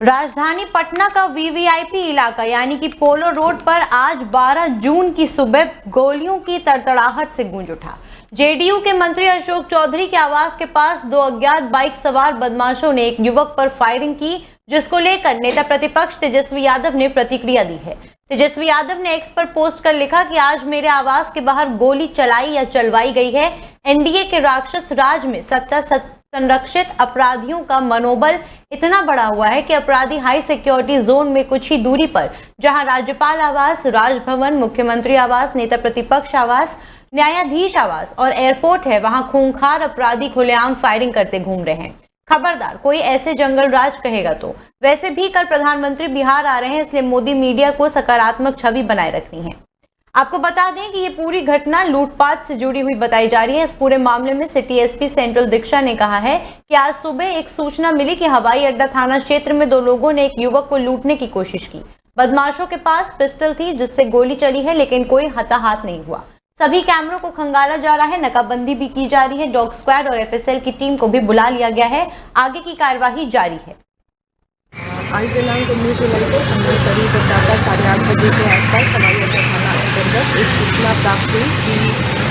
राजधानी पटना का वीवीआईपी इलाका यानी कि पोलो रोड पर आज 12 जून की सुबह गोलियों की तड़तड़ाहट से गूंज उठा। जेडीयू के मंत्री अशोक चौधरी के आवास के पास दो अज्ञात बाइक सवार बदमाशों ने एक युवक पर फायरिंग की, जिसको लेकर नेता प्रतिपक्ष तेजस्वी यादव ने प्रतिक्रिया दी है। तेजस्वी यादव ने एक्स पर पोस्ट कर लिखा कि आज मेरे आवास के बाहर गोली चलाई या चलवाई गई है। एनडीए के राक्षस राज में सत्ता संरक्षित अपराधियों का मनोबल इतना बढ़ा हुआ है कि अपराधी हाई सिक्योरिटी जोन में कुछ ही दूरी पर, जहां राज्यपाल आवास, राजभवन, मुख्यमंत्री आवास, नेता प्रतिपक्ष आवास, न्यायाधीश आवास और एयरपोर्ट है, वहां खूंखार अपराधी खुलेआम फायरिंग करते घूम रहे हैं। खबरदार कोई ऐसे जंगल राज कहेगा तो। वैसे भी कल प्रधानमंत्री बिहार आ रहे हैं, इसलिए मोदी मीडिया को सकारात्मक छवि बनाए रखनी है। आपको बता दें कि ये पूरी घटना लूटपाट से जुड़ी हुई बताई जा रही है। इस पूरे मामले में सिटी एसपी सेंट्रल दीक्षा ने कहा है कि आज सुबह एक सूचना मिली कि हवाई अड्डा थाना क्षेत्र में दो लोगों ने एक युवक को लूटने की कोशिश की। बदमाशों के पास पिस्टल थी जिससे गोली चली है, लेकिन कोई हताहत नहीं हुआ। सभी कैमरों को खंगाला जा रहा है, नाकाबंदी भी की जा रही है। डॉग स्क्वाड और एफएसएल की टीम को भी बुला लिया गया है। आगे की कार्यवाही जारी है। आज दिनांक 19 जुलाई को समय करीब प्रातः 8:30 बजे के आसपास हवाई अड्डा थाना अंतर्गत एक सूचना प्राप्त हुई कि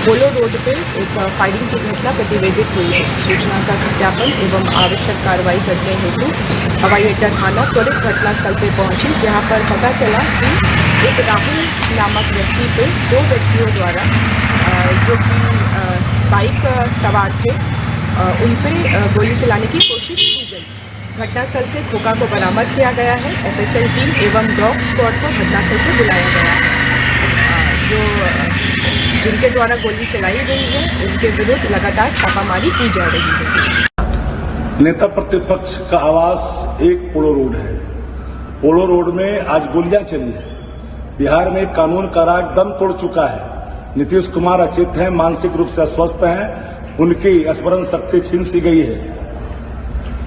पोलो रोड पे एक फायरिंग की घटना प्रतिवेदित हुई है। सूचना का सत्यापन एवं आवश्यक कार्रवाई करने हेतु हवाई अड्डा थाना त्वरित घटनास्थल पर पहुंची, जहां पर पता चला कि एक राहुल नामक व्यक्ति पे दो व्यक्तियों द्वारा जो कि बाइक सवार थे उन पर गोली चलाने की कोशिश की गई। घटनास्थल से खोखा को बरामद किया गया है। एफएसएल टीम एवं डॉग स्क्वाड को घटनास्थल पर बुलाया गया है। जिनके द्वारा गोली चलाई गई है उनके विरुद्ध लगातार छापामारी की जा रही है। नेता प्रतिपक्ष का आवास एक पोलो रोड है। पोलो रोड में आज गोलियां चली है। बिहार में कानून का राज दम तोड़ चुका है। नीतीश कुमार अचेत हैं, मानसिक रूप से अस्वस्थ हैं, उनकी स्मरण शक्ति छीन सी गई है।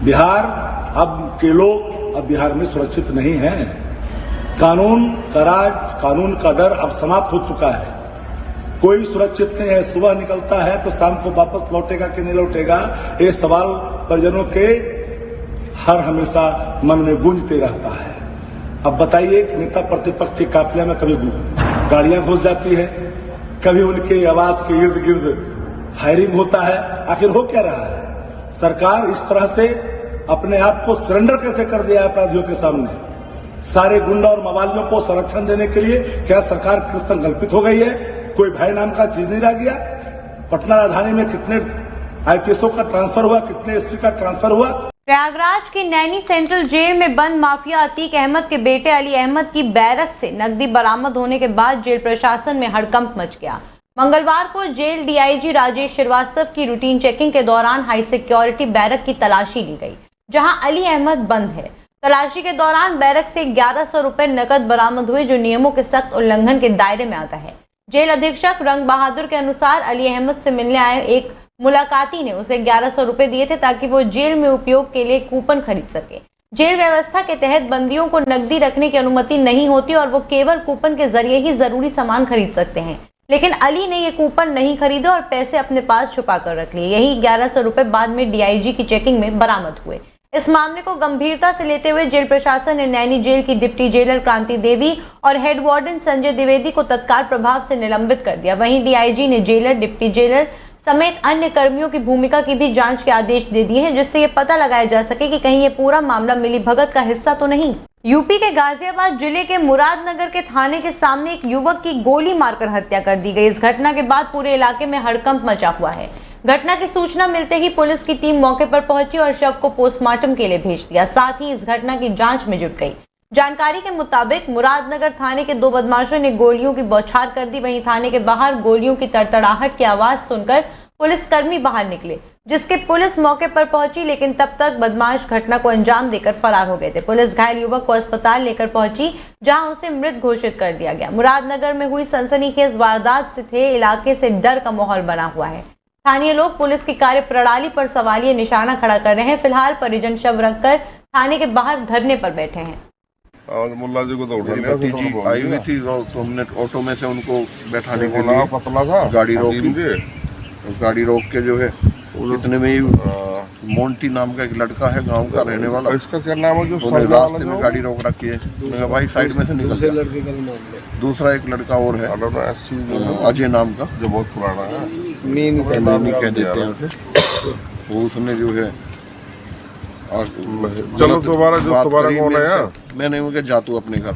बिहार अब के लोग अब बिहार में सुरक्षित नहीं हैं। कानून का राज, कानून का डर अब समाप्त हो चुका है। कोई सुरक्षित नहीं है। सुबह निकलता है तो शाम को वापस लौटेगा कि नहीं लौटेगा, ये सवाल परिजनों के हर हमेशा मन में गूंजते रहता है। अब बताइए कि नेता प्रतिपक्ष की काफिला में कभी गाड़ियां घुस जाती है, कभी उनके आवास के इर्द गिर्द फायरिंग होता है। आखिर हो क्या रहा है? सरकार इस तरह से अपने आप को सरेंडर कैसे कर दिया है अपराधियों के सामने? सारे गुंडा और मवालियों को संरक्षण देने के लिए क्या सरकार संकल्पित हो गई है? कोई भय नाम का चीज नहीं रह गया। पटना राजधानी में कितने आईपीएसओ का ट्रांसफर हुआ, कितने एसपी का ट्रांसफर हुआ? प्रयागराज की नैनी सेंट्रल जेल में बंद माफिया अतीक अहमद के बेटे अली अहमद की बैरक से नकदी बरामद होने के बाद जेल प्रशासन में हड़कंप मच गया। मंगलवार को जेल डीआईजी राजेश श्रीवास्तव की रूटीन चेकिंग के दौरान हाई सिक्योरिटी बैरक की तलाशी ली गई, जहां अली अहमद बंद है। तलाशी के दौरान बैरक से 1100 रुपए नकद बरामद हुए, जो नियमों के सख्त उल्लंघन के दायरे में आता है। जेल अधीक्षक रंग बहादुर के अनुसार अली अहमद से मिलने आए एक मुलाकाती ने उसे 1100 रुपए दिए थे ताकि वो जेल में उपयोग के लिए कूपन खरीद सके। जेल व्यवस्था के तहत बंदियों को नकदी रखने की अनुमति नहीं होती और वो केवल कूपन के जरिए ही जरूरी सामान खरीद सकते हैं। लेकिन अली ने ये कूपन नहीं खरीदे और पैसे अपने पास छुपा कर रख लिए। यही 1100 रुपए बाद में डीआईजी की चेकिंग में बरामद हुए। इस मामले को गंभीरता से लेते हुए जेल प्रशासन ने नैनी जेल की डिप्टी जेलर क्रांति देवी और हेड वार्डन संजय द्विवेदी को तत्काल प्रभाव से निलंबित कर दिया। वहीं डीआईजी ने जेलर, डिप्टी जेलर समेत अन्य कर्मियों की भूमिका की भी जांच के आदेश दे दिए हैं, जिससे ये पता लगाया जा सके कि कहीं ये पूरा मामला मिलीभगत का हिस्सा तो नहीं। यूपी के गाजियाबाद जिले के मुरादनगर के थाने के सामने एक युवक की गोली मारकर हत्या कर दी गई। इस घटना के बाद पूरे इलाके में हड़कंप मचा हुआ है। घटना की सूचना मिलते ही पुलिस की टीम मौके पर पहुंची और शव को पोस्टमार्टम के लिए भेज दिया। साथ ही इस घटना की जांच में जुट गई। जानकारी के मुताबिक मुरादनगर थाने के दो बदमाशों ने गोलियों की बौछार कर दी। वहीं थाने के बाहर गोलियों की तड़तड़ाहट की आवाज सुनकर पुलिसकर्मी बाहर निकले, जिसके पुलिस मौके पर पहुंची, लेकिन तब तक बदमाश घटना को अंजाम देकर फरार हो गए थे। पुलिस घायल युवक को अस्पताल लेकर पहुंची, जहां उसे मृत घोषित कर दिया गया। मुरादनगर में हुई सनसनीखेज वारदात से इलाके से डर का माहौल बना हुआ है। स्थानीय लोग पुलिस की कार्य प्रणाली पर सवालिया निशाना खड़ा कर रहे हैं। फिलहाल परिजन शव रखकर थाने के बाहर धरने पर बैठे हैं। मुल्ला जी को तो आई हुई थी तो हमने ऑटो में से उनको बैठाने के लिए गाड़ी रोक के जो है इतने में ही मोंटी नाम का एक लड़का है, गांव का रहने वाला। इसका क्या नाम है जो उसने रास्ते में गाड़ी रोक रखी है, मैंने कहा भाई साइड में से निकल जा। दूसरा एक लड़का और है अजय नाम का, जो बहुत पुराना है, नैनी कह देते हैं उसे। वो उसने जो है चलो तुम्हारा कौन है? मैंने उनके जातू अपने घर।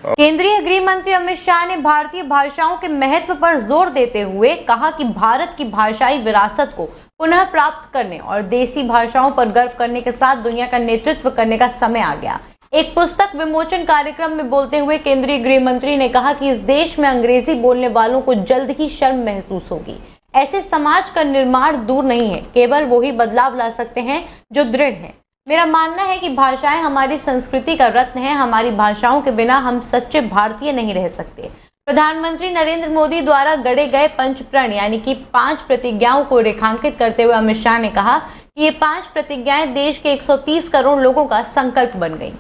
केंद्रीय गृह मंत्री अमित शाह ने भारतीय भाषाओं के महत्व पर जोर देते हुए कहा कि भारत की भाषाई विरासत को पुनः प्राप्त करने और देसी भाषाओं पर गर्व करने के साथ दुनिया का नेतृत्व करने का समय आ गया। एक पुस्तक विमोचन कार्यक्रम में बोलते हुए केंद्रीय गृह मंत्री ने कहा कि इस देश में अंग्रेजी बोलने वालों को जल्द ही शर्म महसूस होगी। ऐसे समाज का निर्माण दूर नहीं है, केवल वही बदलाव ला सकते हैं जो दृढ़ है। मेरा मानना है कि भाषाएं हमारी संस्कृति का रत्न है। हमारी भाषाओं के बिना हम सच्चे भारतीय नहीं रह सकते। प्रधानमंत्री नरेंद्र मोदी द्वारा गढ़े गए पंचप्रण यानी कि 5 प्रतिज्ञाओं को रेखांकित करते हुए अमित शाह ने कहा कि ये 5 प्रतिज्ञाएं देश के 130 करोड़ लोगों का संकल्प बन गई।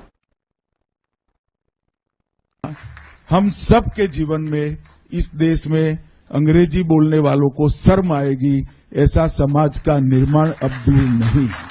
हम सब के जीवन में इस देश में अंग्रेजी बोलने वालों को शर्म आएगी, ऐसा समाज का निर्माण अब दूर नहीं है।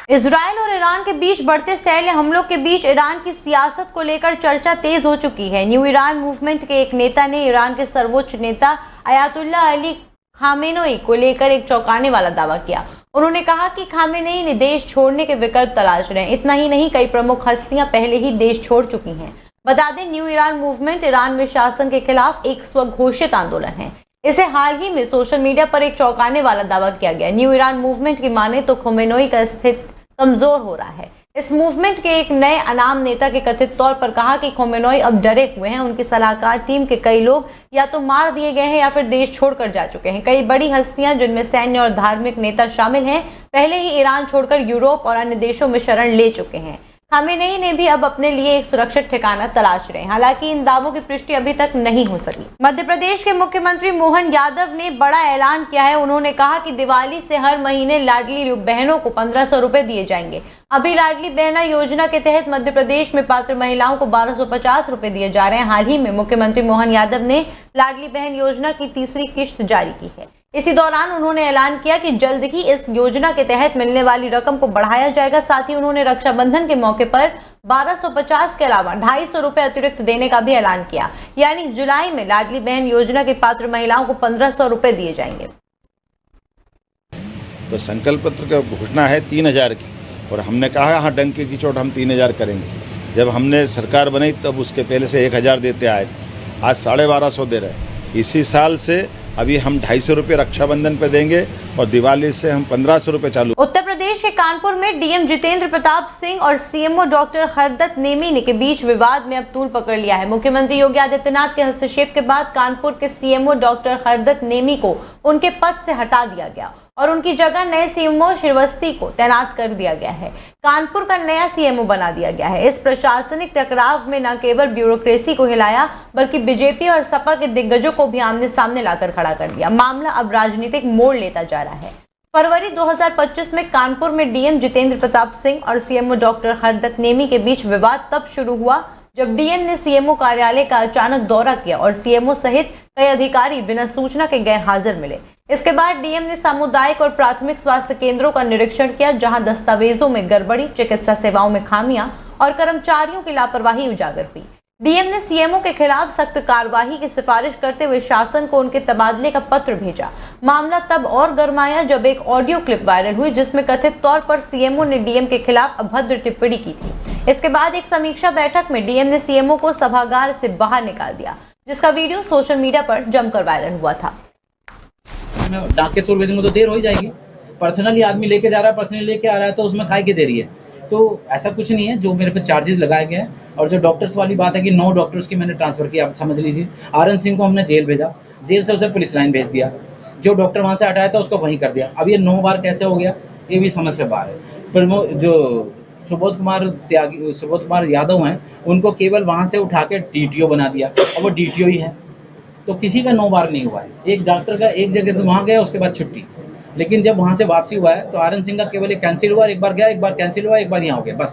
इजराइल और ईरान के बीच बढ़ते सैन्य हमलों के बीच ईरान की सियासत को लेकर चर्चा तेज हो चुकी है। न्यू ईरान मूवमेंट के एक नेता ने ईरान के सर्वोच्च नेता अयातुल्ला अली खामेनेई को लेकर एक चौंकाने वाला दावा किया। उन्होंने कहा कि खामेनेई ने देश छोड़ने के विकल्प तलाश रहे हैं। इतना ही नहीं, कई प्रमुख हस्तियां पहले ही देश छोड़ चुकी हैं। बता दें, न्यू ईरान मूवमेंट ईरान में शासन के खिलाफ एक स्वघोषित आंदोलन है। इसे हाल ही में सोशल मीडिया पर एक चौंकाने वाला दावा किया गया। न्यू ईरान मूवमेंट की माने तो खामेनेई का स्थिति कमजोर हो रहा है। इस मूवमेंट के एक नए अनाम नेता के कथित तौर पर कहा कि खामेनेई अब डरे हुए हैं। उनकी सलाहकार टीम के कई लोग या तो मार दिए गए हैं या फिर देश छोड़कर जा चुके हैं। कई बड़ी हस्तियां जिनमें सैन्य और धार्मिक नेता शामिल हैं, पहले ही ईरान छोड़कर यूरोप और अन्य देशों में शरण ले चुके हैं। खामेनेई ने भी अब अपने लिए एक सुरक्षित ठिकाना तलाश रहे हैं। हालांकि इन दावों की पुष्टि अभी तक नहीं हो सकी। मध्य प्रदेश के मुख्यमंत्री मोहन यादव ने बड़ा ऐलान किया है। उन्होंने कहा कि दिवाली से हर महीने लाडली बहनों को 1500 रुपए दिए जाएंगे। अभी लाडली बहना योजना के तहत मध्य प्रदेश में पात्र महिलाओं को 1250 रुपए दिए जा रहे हैं। हाल ही में मुख्यमंत्री मोहन यादव ने लाडली बहन योजना की तीसरी किश्त जारी की है। इसी दौरान उन्होंने ऐलान किया कि जल्द ही इस योजना के तहत मिलने वाली रकम को बढ़ाया जाएगा। साथ ही उन्होंने रक्षाबंधन के मौके पर 1250 के अलावा 250 रुपए अतिरिक्त देने का भी ऐलान किया। यानी जुलाई में लाडली बहन योजना की पात्र महिलाओं को 1500 रुपए दिए जाएंगे। तो संकल्प पत्र का घोषणा है 3000 की, और हमने कहा हाँ डंके की चोट हम 3000 करेंगे। जब हमने सरकार बनाई तब उसके पहले से 1000 देते आए थे, आज 1250 दे रहे हैं। इसी साल से अभी हम 250 रुपये रक्षाबंधन पे देंगे और दिवाली से हम 1500 रुपये चालू। उत्तर प्रदेश के कानपुर में डीएम जितेंद्र प्रताप सिंह और सीएमओ डॉक्टर हरदत्त नेमी के बीच विवाद में अब तूल पकड़ लिया है। मुख्यमंत्री योगी आदित्यनाथ के हस्तक्षेप के बाद कानपुर के सीएमओ डॉक्टर हरदत्त नेमी को उनके पद से हटा दिया गया और उनकी जगह नए सीएमओ श्रीवस्ती को तैनात कर दिया गया है। कानपुर का नया सीएमओ बना दिया गया है। इस प्रशासनिक टकराव में न केवल ब्यूरोक्रेसी को हिलाया बल्कि बीजेपी और सपा के दिग्गजों को भी आमने सामने लाकर खड़ा कर दिया। मामला अब राजनीतिक मोड़ लेता जा रहा है। फरवरी 2025 में कानपुर में डीएम जितेंद्र प्रताप सिंह और सीएमओ डॉक्टर हरदत्त नेमी के बीच विवाद तब शुरू हुआ जब डीएम ने सीएमओ कार्यालय का अचानक दौरा किया और सीएमओ सहित कई अधिकारी बिना सूचना के गैर हाजिर मिले। इसके बाद डीएम ने सामुदायिक और प्राथमिक स्वास्थ्य केंद्रों का निरीक्षण किया, जहां दस्तावेजों में गड़बड़ी, चिकित्सा सेवाओं में खामियां और कर्मचारियों की लापरवाही उजागर हुई। डीएम ने सीएमओ के खिलाफ सख्त कार्रवाई की सिफारिश करते हुए शासन को उनके तबादले का पत्र भेजा। मामला तब और गरमाया जब एक ऑडियो क्लिप वायरल हुई जिसमें कथित तौर पर सीएमओ ने डीएम के खिलाफ अभद्र टिप्पणी की थी। इसके बाद एक समीक्षा बैठक में डीएम ने सीएमओ को सभागार से बाहर निकाल दिया, जिसका वीडियो सोशल मीडिया पर जमकर वायरल हुआ था। डाक के तौर भेजूंगा तो देर हो ही जाएगी। पर्सनली आदमी लेके जा रहा है, पर्सनली लेके आ रहा है तो उसमें काय की देरी है? तो ऐसा कुछ नहीं है। जो मेरे पे चार्जेस लगाए गए हैं और जो डॉक्टर्स वाली बात है कि 9 डॉक्टर्स की मैंने ट्रांसफर किया, आप समझ लीजिए। आरएन सिंह को हमने जेल भेजा, जेल से उसे पुलिस लाइन भेज दिया। जो डॉक्टर वहां से हटाया था उसको वहीं कर दिया। अब ये 9 बार कैसे हो गया, ये भी समझ से बाहर है। पर जो सुबोध कुमार यादव हैं, उनको केवल वहां से उठा के डीटीओ बना दिया और वो डीटीओ ही है। तो किसी का 9 बार नहीं हुआ है। एक डॉक्टर का एक जगह से वहां गया, उसके बाद छुट्टी। लेकिन जब वहां से वापसी हुआ है तो आरएन सिंह का केवल एक कैंसिल हुआ, एक बार गया, एक बार कैंसिल हुआ, एक बार यहाँ हो गया, बस।